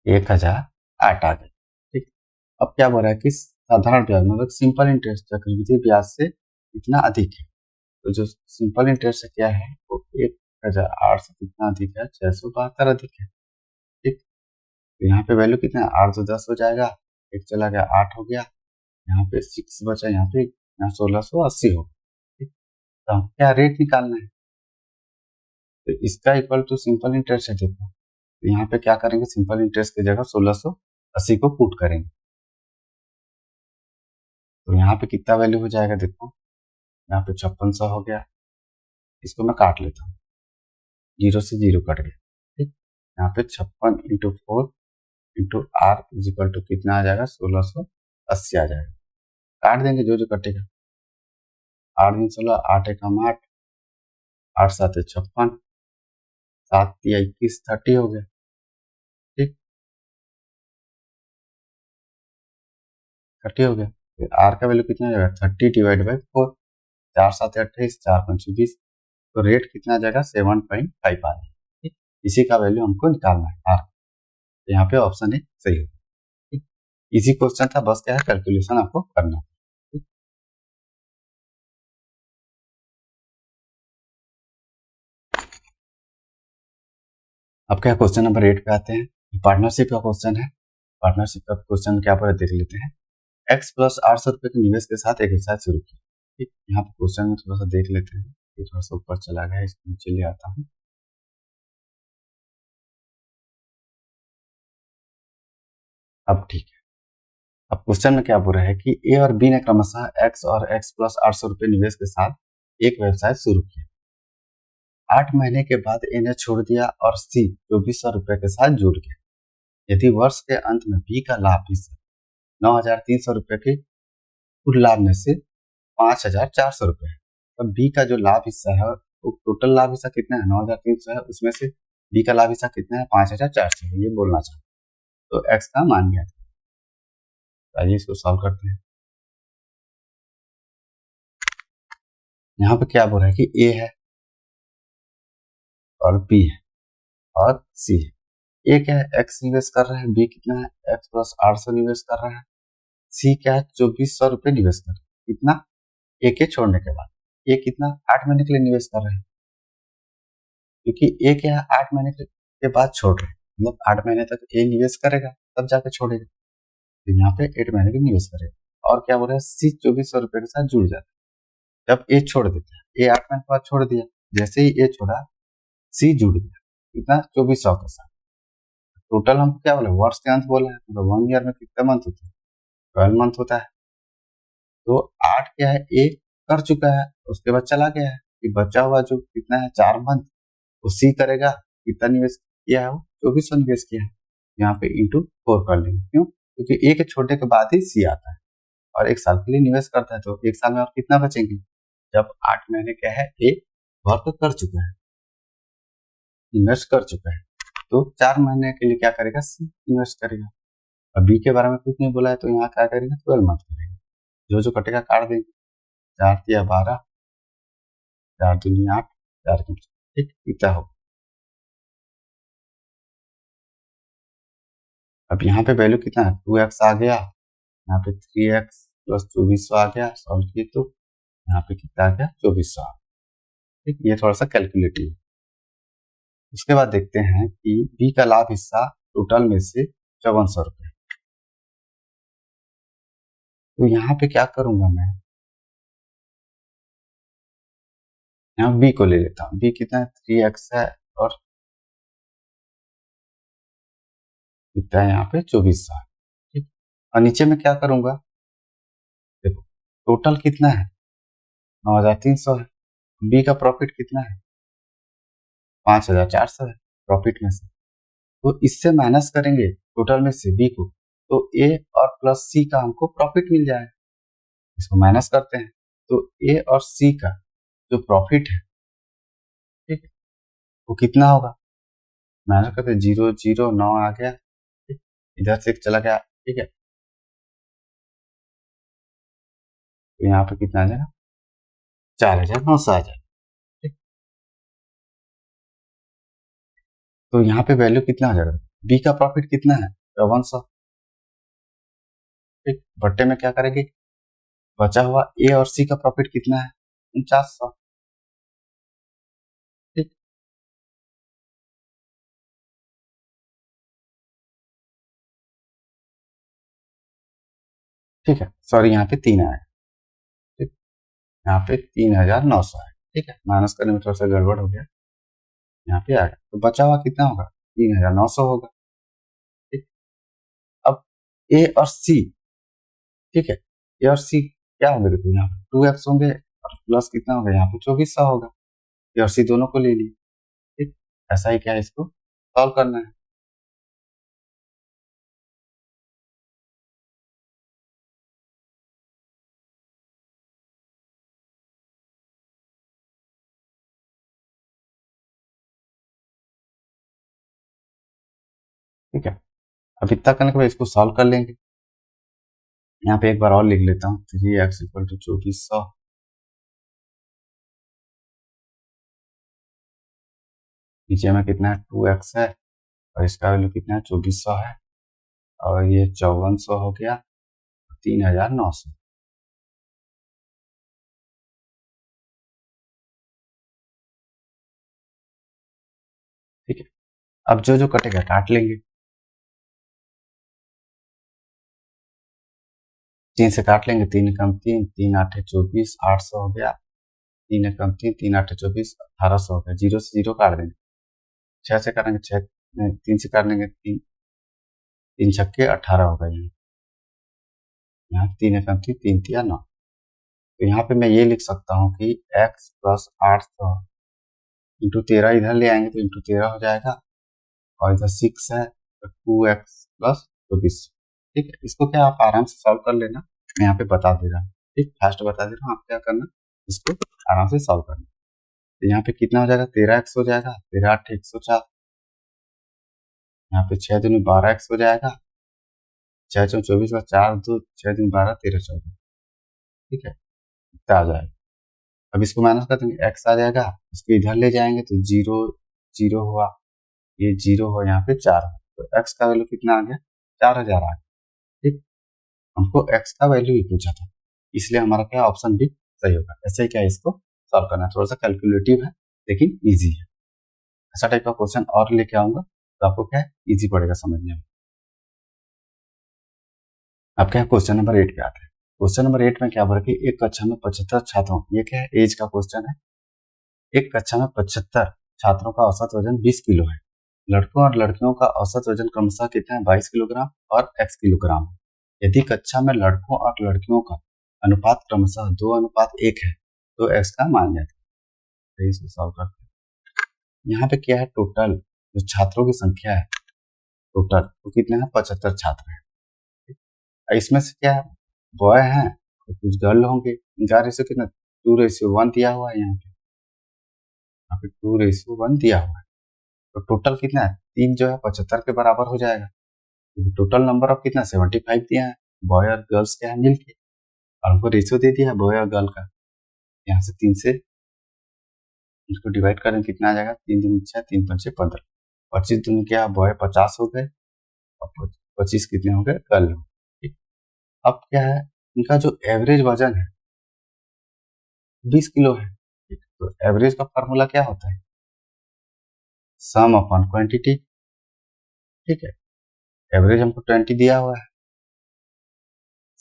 एक हजार आठ आ गया। ठीक, अब क्या बोल रहा है कि साधारण ब्याज मतलब सिंपल इंटरेस्ट चक्रवृद्धि ब्याज से कितना अधिक है। तो जो सिंपल इंटरेस्ट क्या है वो 1008 से कितना अधिक है, 672 अधिक है। ठीक, तो यहाँ पे वैल्यू कितना है, 8 तो 10 हो जाएगा, एक चला गया 8 हो गया, यहाँ पे 6 बचा, यहाँ 1680 हो। ठीक, तो हम क्या रेट निकालना है, तो इसका इक्वल टू सिंपल इंटरेस्ट है, देखो तो यहाँ पे क्या करेंगे, सिंपल इंटरेस्ट की जगह 1680 को पुट करेंगे। तो यहाँ पे कितना वैल्यू हो जाएगा, देखो यहाँ पे 5600 हो गया। इसको मैं काट लेता हूँ, 0 से 0 कट गया। ठीक, यहाँ पे 56 into 4 into R equal to कितना आ जाएगा, 1680 आ जाएगा। काट देंगे जो जो कटेगा। 8 दिन 16, 8 एकम 8, 8 7 56, 7 या 21, 30 हो गया। ठीक, 30 हो गया। फिर आर का वैल्यू कितना हो जाएगा, 30 डिवाइड बाई 4, 4 7 28, 4 5 20। तो रेट कितना आ जाएगा, 7.5 आ जाएगा। ठीक, इसी का वैल्यू हमको निकालना है आर। तो यहाँ पे ऑप्शन ए सही होगा। ठीक, इजी क्वेश्चन था, बस क्या है कैलकुलेशन आपको करना। ठीक, अब क्या क्वेश्चन नंबर 8 पे आते हैं। पार्टनरशिप का क्वेश्चन है। पार्टनरशिप का क्वेश्चन क्या पर देख लेते हैं। x प्लस 800 रुपए के निवेश के साथ एक व्यवसाय शुरू किया। ठीक, यहाँ पे क्वेश्चन में थोड़ा सा देख लेते हैं। ये थोड़ा सा ऊपर चला गया, इसको नीचे ले आता हूँ। अब ठीक है। अब क्वेश्चन में क्या बोल रहा है कि ए और बी ने क्रमशः x और x प्लस 800 रुपए निवेश के साथ एक व्यवसाय शुरू किया। 8 महीने के बाद ए ने छोड़ दिया और सी 2400 रुपए के साथ जुड़ गया। यदि वर्ष के अंत में बी का लाभ हिस्सा 9300 रुपए के कुल लाभ में से 5400 रुपए है, तब बी का जो लाभ हिस्सा है वो टोटल लाभ हिस्सा कितना है, 9300 है, उसमें से बी का लाभ हिस्सा कितना है, 5400 है, ये बोलना चाहते। तो एक्स का मान गया। आइए इसको सॉल्व करते हैं। यहाँ पे क्या बोल रहा है कि ए है और बी है और सी है। ए क्या है, एक्स निवेश कर रहा है, बी कितना है, एक्स प्लस 800 निवेश कर रहा है, सी क्या है, 2400 रुपये निवेश कर रहा है। कितना, ए के छोड़ने के बाद। ए कितना, 8 महीने के लिए निवेश कर रहे हैं, क्योंकि ए क्या है 8 महीने के बाद छोड़ रहे हैं, मतलब 8 महीने तक ए निवेश करेगा तब जाके छोड़ेगा। तो यहाँ पे 8 महीने की निवेश करेगा। और क्या बोल रहा है, सी 2400 रुपये के साथ जुड़ जाता है। जब ए छोड़ देता है, ए 8 महीने के बाद छोड़ दिया, जैसे ही ए छोड़ा सी जुड़ गया, कितना, 2400 के साथ। टोटल हमको क्या बोला, वर्ष के अंत बोला है, मतलब 1 ईयर में कितना मंथ होता है, 12 मंथ होता है। तो 8 क्या है, ए कर चुका है, उसके बाद चला गया है, कि बचा हुआ जो कितना है 4 मंथ, वो सी करेगा। कितना निवेश किया है, वो 2400 निवेश किया है। यहाँ पे इंटू 4 कर लेंगे, क्यों, क्योंकि ए के छोड़ने के बाद ही सी आता है और 1 साल के लिए निवेश करता है। तो 1 साल में और कितना बचेंगे, जब 8 महीने क्या है ए वर्क कर चुका है, इन्वेस्ट कर चुका है, तो 4 महीने के लिए क्या करेगा, सी इन्वेस्ट करेगा। अब बी के बारे में कुछ नहीं बोला है, तो यहाँ क्या करेगा, 12 मंथ करेगा। जो जो कटेगा काट देंगे, 4 या 12, 4 दूनी 8, 4 दूनी, ठीक, इतना हो। अब यहाँ पे वैल्यू कितना है, 2x आ गया, यहाँ पे 3x प्लस 2400 आ गया, सॉल्व किए तो यहाँ पे कितना आ गया, 2400 आ गया। ठीक, ये थोड़ा सा कैलकुलेटिव। उसके बाद देखते हैं कि बी का लाभ हिस्सा टोटल में से 5400 रुपये। तो यहाँ पे क्या करूंगा मैं, यहाँ बी को ले लेता हूँ। बी कितना है, 3x है और कितना है यहाँ पे 2400 है। ठीक, और नीचे में क्या करूंगा, देखो टोटल कितना है, 9300 है। बी का प्रॉफिट कितना है, 5400 है प्रॉफिट में से। तो इससे माइनस करेंगे टोटल में से बी को, तो ए और प्लस सी का हमको प्रॉफिट मिल जाएगा। इसको माइनस करते हैं, तो ए और सी का जो प्रॉफिट है, ठीक है, वो कितना होगा, माइनस करते हैं, 009 आ गया। ठीक, इधर से चला गया, ठीक है, तो यहाँ पे कितना आ जाएगा, 4900 आ जाएगा। ठीक, तो यहाँ पे वैल्यू कितना हो जाएगा, बी का प्रॉफिट कितना है, 5400। ठीक, बट्टे में क्या करेंगे, बचा हुआ ए और सी का प्रॉफिट कितना है, 4900। ठीक, ठीक है, सॉरी यहाँ पे 3 आया। ठीक, यहाँ पे 3900 है। ठीक है, माइनस करने में थोड़ा सा गड़बड़ हो गया, यहाँ पे आ गया। तो बचा हुआ कितना होगा, 3900 होगा। ठीक, अब ए और सी, ठीक है, ए और सी क्या होंगे, देखो यहाँ पे 2x होंगे और प्लस कितना होगा यहाँ पे 2400 होगा। ए और सी दोनों को ले लिए। ठीक, ऐसा ही क्या है, इसको सॉल्व करना है। ठीक है, अब इतना करने के बाद इसको सॉल्व कर लेंगे। यहाँ पे एक बार और लिख लेता हूँ, 3x इक्वल टू 2400, नीचे में कितना है 2x है और इसका वैल्यू कितना है 2400 है, और ये 5400 हो गया, 3900। ठीक है, अब जो जो कटेगा काट लेंगे, 3 से काट लेंगे, 3 कम 3, 3 8 24, 800 हो गया, 3 कम 3, 3 8 24, 1800 हो गया, 0 से 0 काट देंगे, 6 से काटेंगे 6, 3 से काट लेंगे 3, 3 छक्के 18 होगा, यहाँ 3 कम 3, 3 तिया 9। तो यहाँ पे मैं ये लिख सकता हूँ कि x प्लस 800 इंटू 13, इधर ले आएंगे तो इंटू 13 हो जाएगा, और इधर 6 है तो 2x प्लस 24। ठीक है, इसको क्या आप आराम से सॉल्व कर लेना, मैं यहाँ पे बता दे रहा हूँ। ठीक, फास्ट बता दे रहा हूँ, आप क्या करना, इसको आराम से सॉल्व करना। तो यहाँ पे कितना हो जाएगा, 13x हो जाएगा, 13 8 104, यहाँ पे 6 दूनी 12x हो जाएगा, 6 चौ 24 का 4 2, 6 दूनी 12 13 14। ठीक है, इतना आ जाएगा। अब इसको माइनस कर देंगे, x आ जाएगा, इसको इधर ले जाएंगे तो 0 0 हुआ, ये 0 हो, यहाँ पे 4 हो, तो x का वैल्यू कितना आ गया, 4000 आ गया। ठीक, हमको x का वैल्यू ही पूछा था, इसलिए हमारा क्या ऑप्शन भी सही होगा। ऐसे ही क्या है, इसको सॉल्व करना है, थोड़ा सा कैलकुलेटिव है लेकिन इजी है। ऐसा टाइप का क्वेश्चन और लेके आऊंगा तो आपको क्या है, इजी पड़ेगा समझने में। अब क्या है, क्वेश्चन नंबर 8 पे आते हैं। क्वेश्चन नंबर 8 में क्या बोला कि एक कक्षा में 75 छात्रों, ये क्या है, एज का क्वेश्चन है। एक कक्षा में 75 छात्रों का औसत वजन 20 किलो है। लड़कों और लड़कियों का औसत वजन क्रमशः कितना है, 22 किलोग्राम और x किलोग्राम है। यदि कक्षा में लड़कों और लड़कियों का अनुपात क्रमशः 2:1 है तो x का मान ज्ञात है। इसको सॉल्व करते हैं। यहाँ पे क्या है, टोटल जो छात्रों की संख्या है, टोटल तो कितने हैं, 75 छात्र हैं। इसमें से क्या है, बॉय हैं तो कुछ गर्ल होंगे, इनका रेशियो कितना, 2:1 दिया हुआ है, यहाँ पे 2:1 दिया हुआ है। तो टोटल कितना है, 3 जो है 75 के बराबर हो जाएगा, क्योंकि टोटल नंबर ऑफ कितना 75 दिया है, बॉय और गर्ल्स क्या है मिलके, और हमको रेशियो दे दिया है बॉय और गर्ल का। यहाँ से 3 से इसको डिवाइड करें, कितना आ जाएगा, 3 दूनी 6, 3 पंचे 15, 25 दूनी क्या, बॉय 50 हो गए और 25 कितने हो गए, गर्ल हो। ठीक, अब क्या है, इनका जो एवरेज वजन है 20 किलो है। ठीक, तो एवरेज का फॉर्मूला क्या होता है, सम अपॉन क्वांटिटी। ठीक है, एवरेज हमको 20 दिया हुआ है,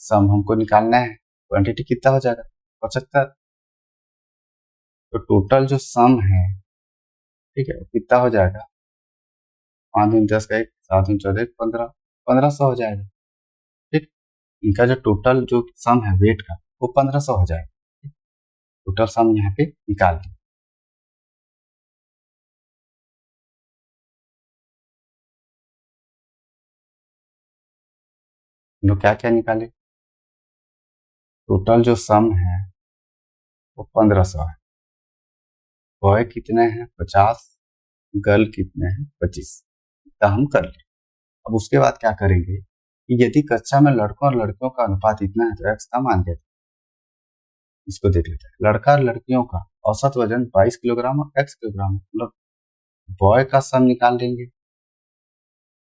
सम हमको निकालना है, क्वांटिटी कितना हो जाएगा 75। तो टोटल जो सम है, ठीक है, कितना हो जाएगा, 5 दूनी 10 का 1, 7 दूनी 14 15, 1500 हो जाएगा। ठीक, इनका जो टोटल जो सम है वेट का वो 1500 हो जाएगा। टोटल सम यहाँ पे निकाल दी। लोग क्या क्या निकाले, टोटल जो सम है वो 1500 है, बॉय कितने हैं 50, गर्ल कितने हैं 25, इतना हम कर ले। अब उसके बाद क्या करेंगे कि यदि कक्षा में लड़कों और लड़कियों का अनुपात इतना है तो एक्स का मान देते हैं। इसको देख लेते हैं, लड़का और लड़कियों का औसत वजन 22 किलोग्राम और x किलोग्राम, मतलब बॉय का सम निकाल लेंगे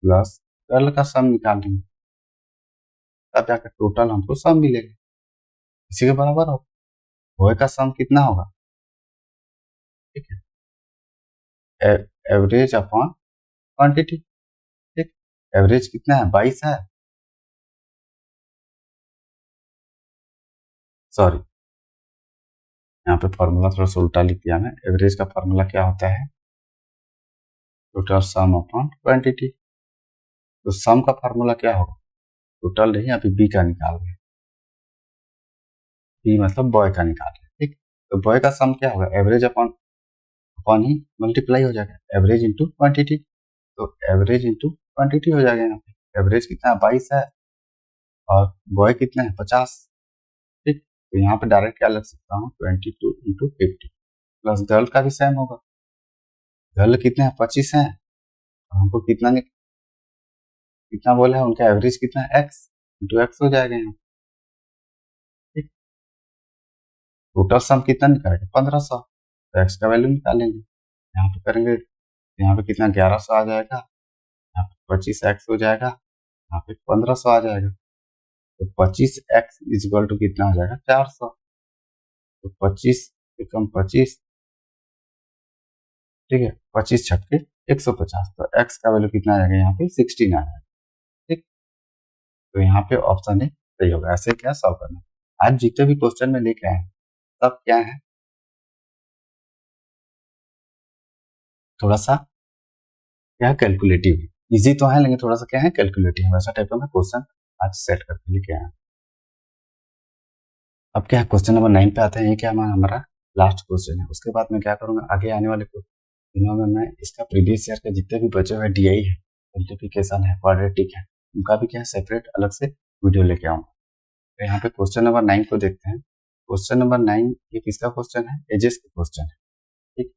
प्लस गर्ल का सम निकाल लेंगे, तब जाकर टोटल हमको सम मिलेगा, इसी के बराबर हो। बॉय का सम कितना होगा, ठीक है, एवरेज अपॉन क्वांटिटी। ठीक, एवरेज कितना है 22 है, सॉरी यहाँ पे फॉर्मूला थोड़ा सा उल्टा लिख दिया मैं। एवरेज का फॉर्मूला क्या होता है, टोटल सम अपॉन क्वांटिटी। तो सम का फार्मूला क्या होगा, टोटल नहीं, अभी बी का निकाल रहे हैं, बी मतलब बॉय का निकाल रहे हैं, ठीक। तो बॉय का सम क्या होगा, एवरेज अपॉन अपॉन ही मल्टीप्लाई हो जाएगा, एवरेज इंटू क्वांटिटी। तो एवरेज इंटू क्वांटिटी हो जाएगा, यहाँ पे एवरेज कितना है 22 है और बॉय कितना है 50, ठीक। तो यहाँ पे डायरेक्ट क्या लग सकता हूँ 22 इंटू 50 प्लस गर्ल का भी सेम होगा, गर्ल कितने हैं 25 है, हमको कितना बोला है, उनका एवरेज कितना है एक्स, इंटू एक्स हो जाएगा यहाँ, ठीक। टोटल सम कितना निकालेगा 1500, तो एक्स का वैल्यू निकालेंगे, यहाँ पे करेंगे, यहाँ पे कितना 1100 आ जाएगा, यहाँ पे 25x हो जाएगा, यहाँ पे 1500 आ जाएगा। तो 25x इक्वल टू कितना हो जाएगा 400। तो 25 एकम 25, ठीक है, 25 छक्के 150, तो x का वैल्यू कितना आ जाएगा यहाँ पे 16 आ जाएगा, ठीक। तो यहाँ पे ऑप्शन ए सही होगा। ऐसे क्या सॉल्व करना, आज जितने भी क्वेश्चन में लेके आए हैं सब क्या है, थोड़ा सा क्या है कैलकुलेटिव, इजी तो है लेकिन थोड़ा सा क्या है कैलकुलेटिव, वैसा टाइप का मैं क्वेश्चन आज सेट करके लेके आया। अब क्या है क्वेश्चन नंबर 9 पे आते हैं, ये क्या हमारा लास्ट क्वेश्चन है। उसके बाद मैं क्या करूंगा, आगे आने वाले दिनों में मैं इसका प्रीवियस ईयर के जितने भी बचे हुए डीआई है, मल्टीप्लिकेशन है, क्वाड्रेटिक है, उनका भी क्या है सेपरेट अलग से वीडियो लेके आऊंगा। तो यहाँ पे क्वेश्चन नंबर 9 को देखते हैं। क्वेश्चन नंबर 9 ये किसका क्वेश्चन है, एजेस का क्वेश्चन है, ठीक।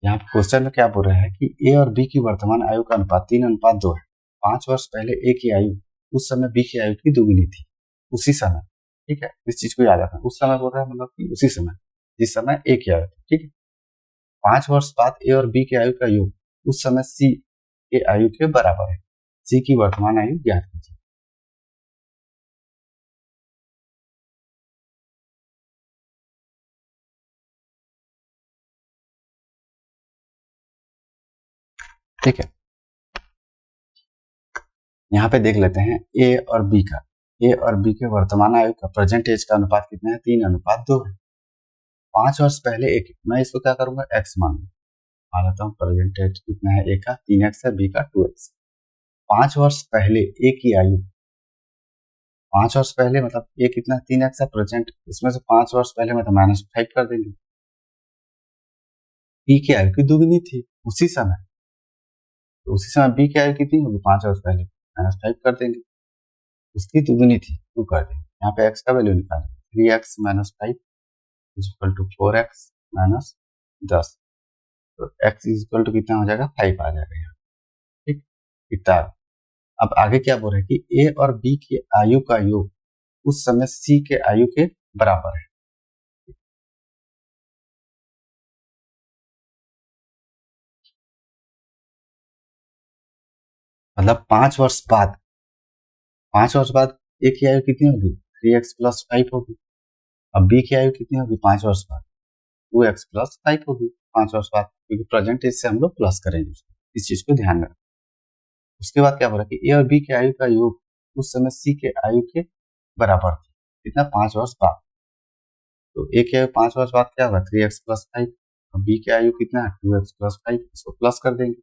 यहाँ पे क्वेश्चन में क्या बोल रहा है कि ए और बी की वर्तमान आयु का अनुपात 3:2 है। 5 वर्ष पहले ए की आयु उस समय बी की आयु की दुगुनी थी, उसी समय, ठीक है, इस चीज को याद रखना, उस समय बोल रहा है मतलब कि उसी समय जिस समय ए की आयु थी, ठीक है। 5 वर्ष बाद ए और बी की आयु का योग उस समय सी के आयु के बराबर है, सी की वर्तमान आयु ज्ञात कीजिए। ठीक है, यहाँ पे देख लेते हैं ए और बी का, ए और बी के वर्तमान आयु का प्रेजेंट एज का अनुपात कितना है 3:2 है। 5 वर्ष पहले एक, मैं इसको क्या करूंगा एक्स मान लेता हूँ, प्रेजेंट एज कितना है ए का 3x है, बी का 2x। 5 वर्ष पहले ए की आयु, 5 वर्ष पहले मतलब ए कितना 3x है प्रेजेंट, इसमें से 5 वर्ष पहले मतलब -5 कर देंगे, बी की आयु की दुगनी थी उसी समय, तो उसी समय बी की आयु कितनी होगी 5 वर्ष पहले, -5 कर देंगे, उसकी दुगनी थी 2 कर देंगे, यहाँ पे x का वैल्यू निकालेंगे, 3x - 5 is equal to 4x - 10। तो x इज इक्वल टू कितना हो जाएगा 5 आ जाएगा यहाँ, ठीक। कितना, अब आगे क्या बोल रहे हैं कि ए और बी की आयु का योग उस समय सी के आयु के बराबर है। मतलब 5 वर्ष बाद, 5 वर्ष बाद ए की आयु कितनी होगी 3x + 5 होगी, अब बी की आयु कितनी होगी 5 वर्ष बाद 2x + 5 होगी 5 वर्ष बाद, क्योंकि प्रेजेंट एज से हम लोग प्लस करेंगे उसको, इस चीज को ध्यान में रखें। उसके बाद क्या बोला कि ए और बी की आयु का योग उस समय सी के आयु के बराबर थी, कितना 5 वर्ष बाद। तो ए की आयु 5 वर्ष बाद क्या होगा 3x + 5, और बी की आयु कितना है 2x + 5, इसको प्लस कर देंगे,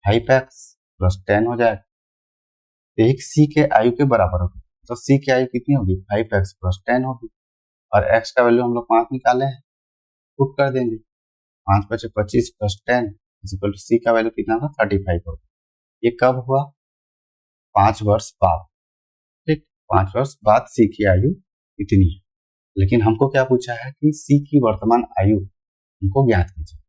5x + 10 हो जाएगा, एक सी के आयु के बराबर होगी, तो सी की आयु कितनी होगी 5x + 10 होगी, और x का वैल्यू हम लोग 5 निकाले हैं, पुट कर देंगे, 5×5 = 25 + 10 इक्वल टू सी का वैल्यू कितना होगा 35 होगा। ये कब हुआ 5 वर्ष बाद, ठीक, 5 वर्ष बाद सी की आयु इतनी है, लेकिन हमको क्या पूछा है कि सी की वर्तमान आयु हमको ज्ञात कीजिए।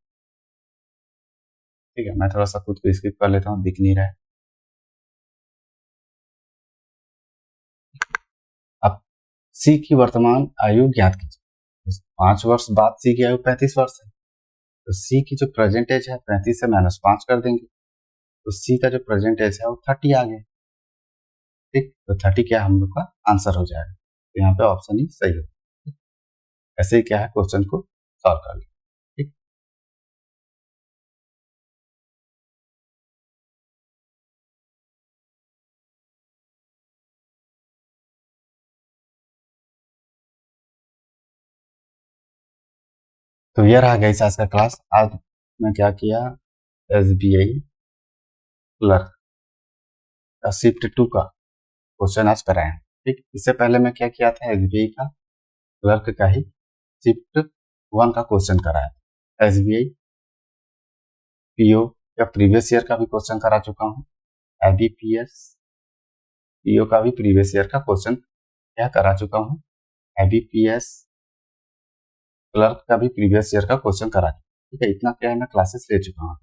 ठीक है, मैं थोड़ा सा खुद को स्किप कर लेता हूँ, दिख नहीं रहा है। अब सी की वर्तमान आयु ज्ञात कीजिए, 5 वर्ष बाद सी की आयु 35 वर्ष है, तो सी की जो प्रेजेंट एज है 35 से -5 कर देंगे, तो सी का जो प्रेजेंट एज है वो 30 आ गया, ठीक। तो 30 क्या हम लोग का आंसर हो जाएगा, तो यहाँ पे ऑप्शन ही सही है। ऐसे ही क्या है क्वेश्चन को सॉल्व कर लिया, ठीक। तो ये रहा गई आज का क्लास। आज मैं क्या किया, SBI क्लर्क का शिफ्ट 2 का क्वेश्चन आज कराए हैं। ठीक, इससे पहले मैं क्या किया था, SBI का क्लर्क का ही शिफ्ट 1 का क्वेश्चन कराया था। SBI PO या प्रीवियस ईयर का भी क्वेश्चन करा चुका हूँ। IBPS PO का भी प्रीवियस ईयर का क्वेश्चन क्या करा चुका हूँ। IBPS क्लर्क का भी प्रीवियस ईयर का क्वेश्चन करा चुका हूँ। ठीक है, इतना क्या है, मैं क्लासेस ले चुका हूँ।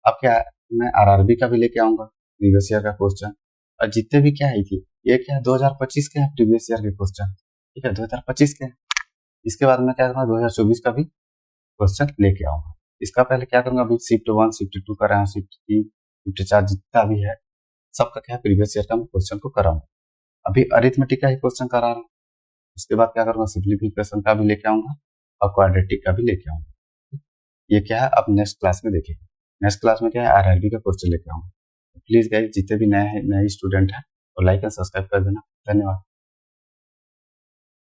अब क्या है, मैं RRB का भी लेके आऊंगा प्रीवियस ईयर का क्वेश्चन, और जितने भी क्या है थी, ये क्या है 2025 के हैं प्रीवियस ईयर के क्वेश्चन। ठीक है, 2025 के हैं। इसके बाद मैं क्या करूँगा, 2024 का भी क्वेश्चन लेके आऊंगा। इसका पहले क्या करूंगा, अभी शिफ्ट 1 शिफ्ट 2 कर रहे हैं, शिफ्ट 3 शिफ्ट 4 जितना भी है सबका क्या है प्रीवियस ईयर का मैं क्वेश्चन को कराऊंगा। अभी अरिथमेटिक का ही क्वेश्चन करा रहा हूँ। उसके बाद क्या करूंगा, सिंप्लीफिकेशन का भी लेके आऊंगा और क्वाड्रेटिक का भी लेके आऊंगा। ये क्या है, अब नेक्स्ट क्लास में देखेंगे। नेक्स्ट क्लास में क्या है, RRB का क्वेश्चन लेके आऊंगा। प्लीज गाइस, जितने भी नए स्टूडेंट हैं वो लाइक एंड सब्सक्राइब कर देना। धन्यवाद।